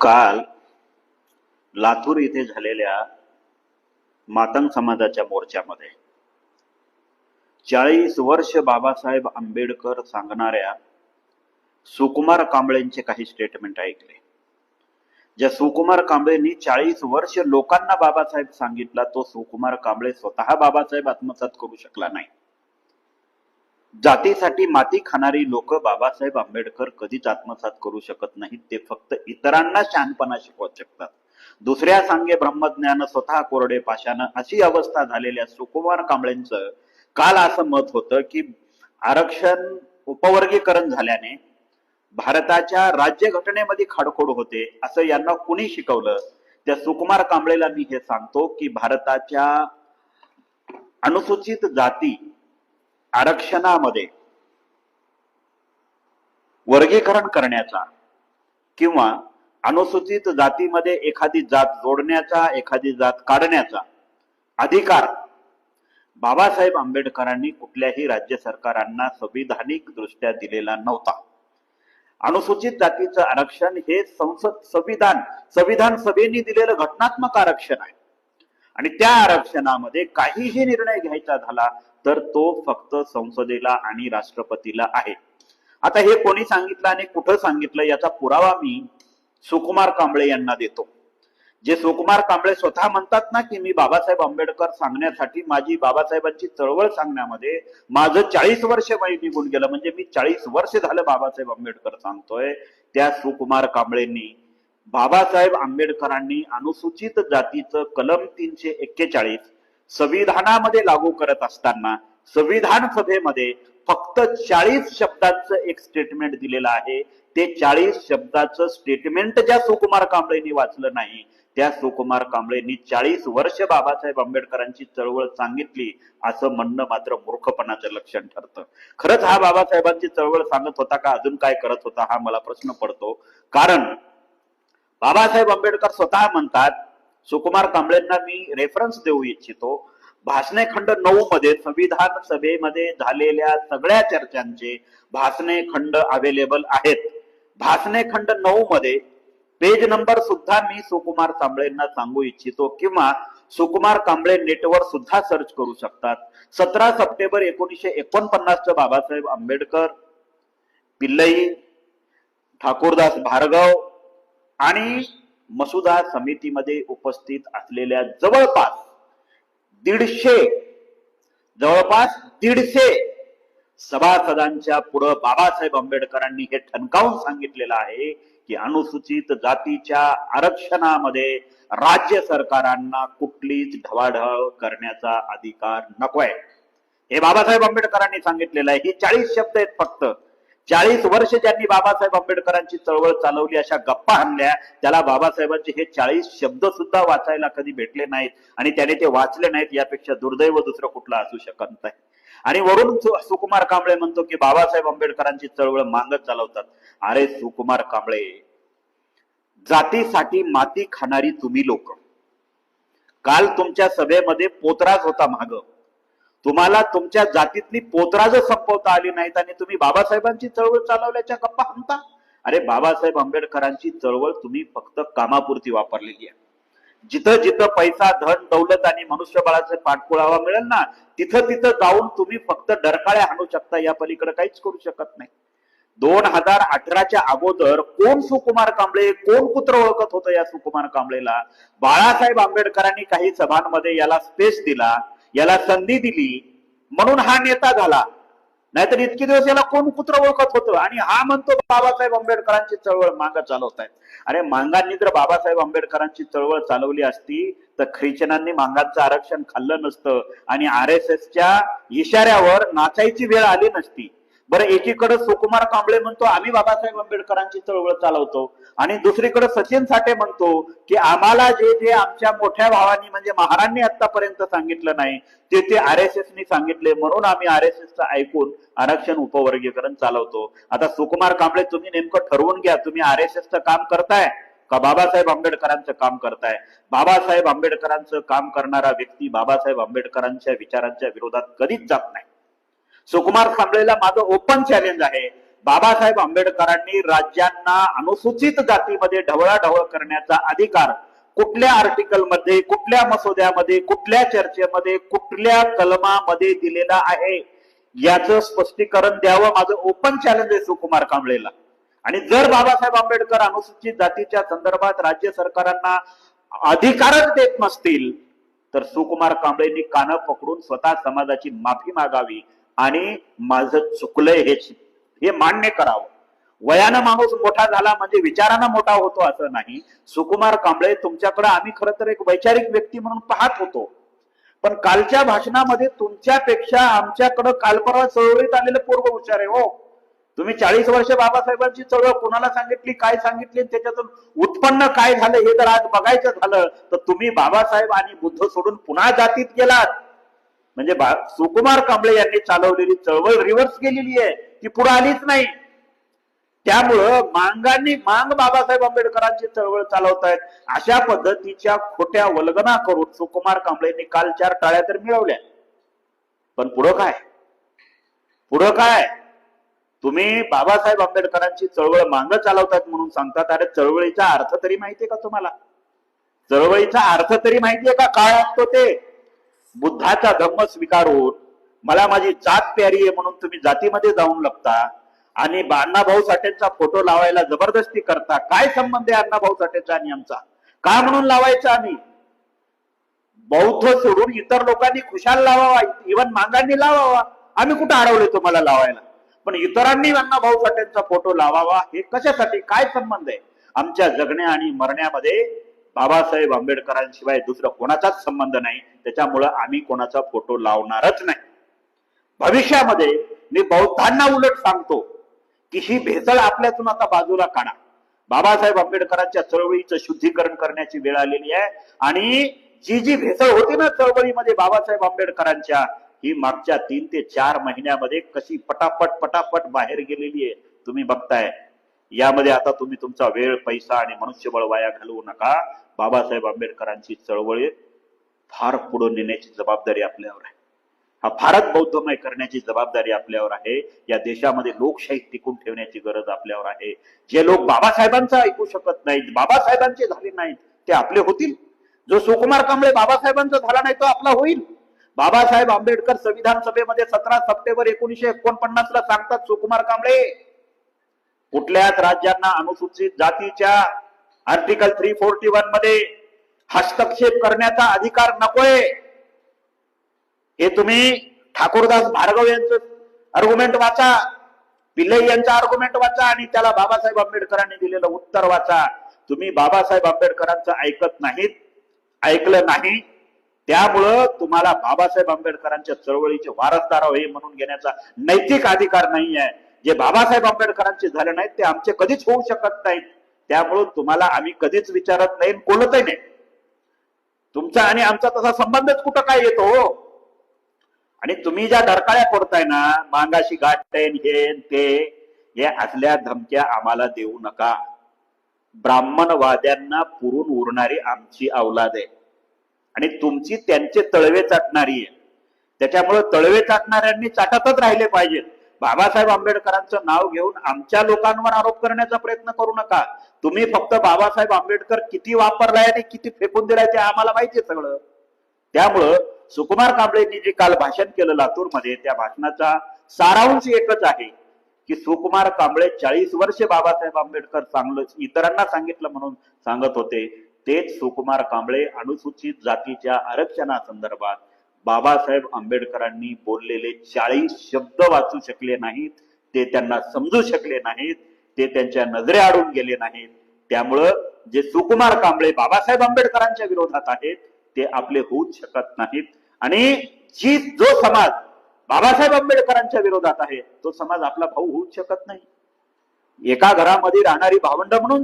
काल लातूर येथे झालेल्या मातंग समाजाच्या मोर्चामध्ये 40 वर्ष बाबासाहेब आंबेडकर सांगणाऱ्या सुकुमार कांबळेंचे काही स्टेटमेंट ऐकले. ज्या सुकुमार कांबळेंनी 40 वर्ष लोकांना बाबासाहेब सांगितला, तो सुकुमार कांबळे स्वतः बाबासाहेब आत्मसात करू शकला नाही. जातीसाठी माती खाणारी लोक बाबासाहेब आंबेडकर कधीच आत्मसात करू शकत नाहीत. ते फक्त इतरांना शहाणपणा शिकवू शकतात. दुसऱ्या सांगे ब्रह्मज्ञान स्वतः कोरडे पाषाण अशी अवस्था झालेल्या सुकुमार कांबळेंचं काल असं मत होतं की आरक्षण उपवर्गीकरण झाल्याने भारताच्या राज्यघटनेमध्ये खाडखोड होते असं यांना कुणी शिकवलं. त्या सुकुमार कांबळेला मी हे सांगतो की भारताच्या अनुसूचित जाती आरक्षणामध्ये वर्गीकरण करण्याचा किंवा अनुसूचित जातीमध्ये एखादी जात जोडण्याचा, एखादी जात काढण्याचा अधिकार बाबासाहेब आंबेडकरांनी कुठल्याही राज्य सरकारांना संविधानिक दृष्ट्या दिलेला नव्हता. अनुसूचित जातीचं आरक्षण हे संविधान सभेने दिलेलं घटनात्मक आरक्षण आहे आणि त्या आरक्षणामध्ये काहीही निर्णय घ्यायचा झाला तर तो फक्त संसदेला आणि राष्ट्रपतीला आहे. आता हे कोणी सांगितलं आणि कुठं सांगितलं याचा पुरावा मी सुकुमार कांबळे यांना देतो. जे सुकुमार कांबळे स्वतः म्हणतात ना की मी बाबासाहेब आंबेडकर सांगण्यासाठी माझी बाबासाहेबांची चळवळ सांगण्यामध्ये माझं 40 वर्ष वय निघून गेलं, म्हणजे मी 40 वर्ष झालं बाबासाहेब आंबेडकर सांगतोय. त्या सुकुमार कांबळेंनी बाबासाहेब आंबेडकरांनी अनुसूचित जातीचं कलम 341 संविधानामध्ये लागू करत असताना संविधान सभेमध्ये फक्त 40 शब्दांचं एक स्टेटमेंट दिलेलं आहे. ते 40 शब्दाचं स्टेटमेंट ज्या सुकुमार कांबळेंनी वाचलं नाही, त्या सुकुमार कांबळेंनी 40 वर्ष बाबासाहेब आंबेडकरांची चळवळ सांगितली असं म्हणणं मात्र मूर्खपणाचं लक्षण ठरतं. खरंच हा बाबासाहेबांची चळवळ सांगत होता का अजून काय करत होता हा मला प्रश्न पडतो. कारण बाबासाहेब आंबेडकर स्वतः म्हणतात, सुकुमार कांबळेंना मी रेफरन्स देऊ इच्छितो, भाषणे खंड 9 मध्ये संविधान सभेमध्ये झालेल्या सगळ्या चर्चांचे भाषणे खंड अवेलेबल आहेत. भाषणे खंड 9 मध्ये पेज नंबर सुद्धा मी सुकुमार कांबळेंना सांगू इच्छितो किंवा सुकुमार कांबळे नेटवर सुद्धा सर्च करू शकतात. 17 सप्टेंबर 1949 बाबासाहेब आंबेडकर, पिल्लई, ठाकूरदास भार्गव आणि मसुदा समितीमध्ये उपस्थित असलेल्या जवळपास 150 सभासदांच्या पुढे बाबासाहेब आंबेडकरांनी हे ठणकावून सांगितलेलं आहे की अनुसूचित जातीच्या आरक्षणामध्ये राज्य सरकारांना कुठलीच ढवाढळ करण्याचा अधिकार नकोय. हे बाबासाहेब आंबेडकरांनी सांगितलेलं आहे. ही 40 शब्द आहेत फक्त. 40 वर्ष ज्यांनी बाबासाहेब आंबेडकरांची चळवळ चालवली, अशा गप्पा हाणल्या, त्याला बाबासाहेबांचे हे 40 शब्द सुद्धा वाचायला कधी भेटले नाहीत आणि त्याने ते वाचले नाहीत. यापेक्षा दुर्दैव दुसरं कुठलं असू शकत नाही. आणि वरून सुकुमार कांबळे म्हणतो की बाबासाहेब आंबेडकरांची चळवळ मागत चालवतात. अरे सुकुमार कांबळे, जातीसाठी माती खाणारी तुम्ही लोक, काल तुमच्या सभेमध्ये पोतराज होता माग, तुम्हाला तुमच्या जातीतली पोतराज संपवता आली नाहीत आणि तुम्ही बाबासाहेबांची चळवळ चालवल्याच्या गप्पा म्हणता. अरे बाबासाहेब आंबेडकरांची चळवळ तुम्ही फक्त कामापुरती वापरलेली आहे. जिथं जिथं पैसा, धन, दौलत आणि मनुष्यबळाचा पाठपुरावा मिळेल ना, तिथं तिथं जाऊन तुम्ही फक्त डरकाळ्या हाणू शकता, या पलीकडे काहीच करू शकत नाही. 2018च्या अगोदर कोण सुकुमार कांबळे, कोण कुत्र ओळखत होतं या सुकुमार कांबळेला? बाळासाहेब आंबेडकरांनी काही सभांमध्ये याला स्पेस दिला, याला संधी दिली म्हणून हा नेता झाला. नाहीतर इतके दिवस याला कोण कुत्र ओळखत होतं? आणि हा म्हणतो बाबासाहेब आंबेडकरांची चळवळ मागं चालवतायत. अरे मांगांनी जर बाबासाहेब आंबेडकरांची चळवळ चालवली असती तर ख्रिश्चनांनी मांगांचं आरक्षण खाल्लं नसतं आणि RSSच्या इशाऱ्यावर नाचायची वेळ आली नसती. बरं, एकीकडे सुकुमार कांबळे म्हणतो आम्ही बाबासाहेब आंबेडकरांची चळवळ चालवतो आणि दुसरीकडे सचिन साठे म्हणतो की आम्हाला जे जे आमच्या मोठ्या भावांनी म्हणजे महारांनी आतापर्यंत सांगितलं नाही ते RSSनी सांगितले म्हणून आम्ही RSSचं ऐकून आरक्षण उपवर्गीकरण चालवतो. आता सुकुमार कांबळे, तुम्ही नेमकं ठरवून घ्या, तुम्ही RSSचं काम करताय का बाबासाहेब आंबेडकरांचं काम करताय? बाबासाहेब आंबेडकरांचं काम करणारा व्यक्ती बाबासाहेब आंबेडकरांच्या विचारांच्या विरोधात कधीच जात नाही. सुकुमार कांबळेला माझं ओपन चॅलेंज आहे, बाबासाहेब आंबेडकरांनी राज्यांना अनुसूचित जातीमध्ये ढवळाढवळ करण्याचा अधिकार कुठल्या आर्टिकलमध्ये, कुठल्या मसुद्यामध्ये, कुठल्या चर्चेमध्ये, कुठल्या कलमामध्ये दिलेला आहे याचं स्पष्टीकरण द्यावं, माझं ओपन चॅलेंज आहे सुकुमार कांबळेला. आणि जर बाबासाहेब आंबेडकर अनुसूचित जातीच्या संदर्भात राज्य सरकारांना अधिकारच देत नसतील तर सुकुमार कांबळेंनी कानं पकडून स्वतः समाजाची माफी मागावी आणि माझं चुकलंय हे मान्य करावं. वयानं माणूस मोठा झाला म्हणजे विचारानं मोठा होतो असं नाही. सुकुमार कांबळे, तुमच्याकडे आम्ही खरं तर एक वैचारिक व्यक्ती म्हणून पाहत होतो, पण कालच्या भाषणामध्ये तुमच्यापेक्षा आमच्याकडे कालपरवा चळवळीत आलेले पूर्व हुशार आहे हो. तुम्ही 40 वर्ष बाबासाहेबांची चळवळ कुणाला सांगितली, काय सांगितली, त्याच्यातून उत्पन्न काय झालं हे जर आज बघायचं झालं तर तुम्ही बाबासाहेब आणि बुद्ध सोडून पुन्हा जातीत गेलात. म्हणजे सुकुमार कांबळे यांनी चालवलेली चळवळ रिव्हर्स गेलेली आहे, ती पुढे आलीच नाही. त्यामुळं मांग बाबासाहेब आंबेडकरांची चळवळ चालवतायत. अशा पद्धतीच्या खोट्या वल्गना करून सुकुमार कांबळेंनी काल 4 टाळ्या तर मिळवल्या, पण पुढं काय? तुम्ही बाबासाहेब आंबेडकरांची चळवळ मांग चालवतात म्हणून सांगतात. अरे चळवळीचा अर्थ तरी माहितीये का तुम्हाला? चळवळीचा अर्थ तरी माहितीये का? काय असतो ते? बुद्धाचा धम्म स्वीकारून मला माझी जात प्यारी आहे म्हणून तुम्ही जातीमध्ये जाऊन लपता आणि अण्णाभाऊ साठेंचा फोटो लावायला जबरदस्ती करता. काय संबंध आहे अण्णाभाऊ साठेंचा आणि आमचा? का म्हणून लावायचा? आम्ही बौद्ध सोडून इतर लोकांनी खुशाल लावावा, इव्हन मांगांनी लावावा. आम्ही कुठं अडवले तुम्हाला लावायला? पण इतरांनी अण्णाभाऊ साठेंचा फोटो लावावा हे कशासाठी? काय संबंध आहे? आमच्या जगण्या आणि मरण्यामध्ये बाबासाहेब आंबेडकरांशिवाय दुसरं कोणाचाच संबंध नाही. त्याच्यामुळं आम्ही कोणाचा फोटो लावणारच नाही. भविष्यामध्ये मी बौद्धांना उलट सांगतो की ही भेसळ आपल्यातून आता बाजूला काढा. बाबासाहेब आंबेडकरांच्या चळवळीचं शुद्धीकरण करण्याची वेळ आलेली आहे आणि जी भेसळ होती ना चळवळीमध्ये बाबासाहेब आंबेडकरांच्या, ही मागच्या 3 ते 4 महिन्यामध्ये कशी पटापट बाहेर गेलेली आहे तुम्ही बघताय. यामध्ये आता तुम्ही तुमचा वेळ, पैसा आणि मनुष्यबळ वाया घालवू नका. बाबासाहेब आंबेडकरांची चळवळ फार पुढे नेण्याची जबाबदारी आपल्यावर आहे. हा भारत बौद्धमय करण्याची जबाबदारी आपल्यावर आहे. या देशामध्ये लोकशाही टिकून ठेवण्याची गरज आपल्यावर आहे. जे लोक बाबासाहेबांचं ऐकू शकत नाहीत, बाबासाहेबांचे झाले नाहीत, ते आपले होतील. जो सुकुमार कांबळे बाबासाहेबांचा झाला नाही तो आपला होईल. बाबासाहेब आंबेडकर संविधान सभेमध्ये 17 सप्टेंबर 1949 ला सांगतात, सुकुमार कांबळे कुठल्याच राज्यांना अनुसूचित जातीच्या आर्टिकल 341 मध्ये हस्तक्षेप करण्याचा अधिकार नकोय. हे तुम्ही ठाकूरदास भार्गव यांचं आर्ग्युमेंट वाचा, पिल्लई यांचा आर्ग्युमेंट वाचा आणि त्याला बाबासाहेब आंबेडकरांनी दिलेलं उत्तर वाचा. तुम्ही बाबासाहेब आंबेडकरांचं ऐकलं नाही, त्यामुळं तुम्हाला बाबासाहेब आंबेडकरांच्या चळवळीचे वारसदार हे म्हणून घेण्याचा नैतिक अधिकार नाही आहे. जे बाबासाहेब आंबेडकरांचे झाले नाहीत ते आमचे कधीच होऊ शकत नाहीत. त्यामुळे तुम्हाला आम्ही कधीच विचारत नाही, बोलतही नाही. तुमचा आणि आमचा तसा संबंधच कुठं काय येतो? आणि तुम्ही ज्या डरकाळ्या पडताय ना, मांगाशी गाठेन हे असल्या धमक्या आम्हाला देऊ नका. ब्राह्मणवाद्यांना पुरून उरणारी आमची औलाद आहे आणि तुमची त्यांचे तळवे चाटणारी आहे. त्याच्यामुळे तळवे चाटणाऱ्यांनी चाटतच राहिले पाहिजेत. बाबासाहेब आंबेडकरांचं नाव घेऊन आमच्या लोकांवर आरोप करण्याचा प्रयत्न करू नका. तुम्ही फक्त बाबासाहेब आंबेडकर किती वापरलाय आणि किती फेकून दिलाय ते आम्हाला माहितीये सगळं. त्यामुळं सुकुमार कांबळेंनी जे काल भाषण केलं लातूरमध्ये, त्या भाषणाचा सारांश एकच आहे की सुकुमार कांबळे 40 वर्ष बाबासाहेब आंबेडकर चांगलं इतरांना सांगितलं म्हणून सांगत होते, तेच सुकुमार कांबळे अनुसूचित जातीच्या आरक्षणासंदर्भात बाबासाहेब आंबेडकरांनी बोललेले 40 शब्द वाचू शकले नाहीत, ते त्यांना समजू शकले नाहीत, ते त्यांच्या नजरेआडून गेले नाहीत. त्यामुळं जे सुकुमार कांबळे बाबासाहेब आंबेडकरांच्या विरोधात आहेत ते आपले होऊच शकत नाहीत. आणि जो समाज बाबासाहेब आंबेडकरांच्या विरोधात आहे तो समाज आपला भाऊ होऊच शकत नाही. एका घरामध्ये राहणारी भावंड म्हणून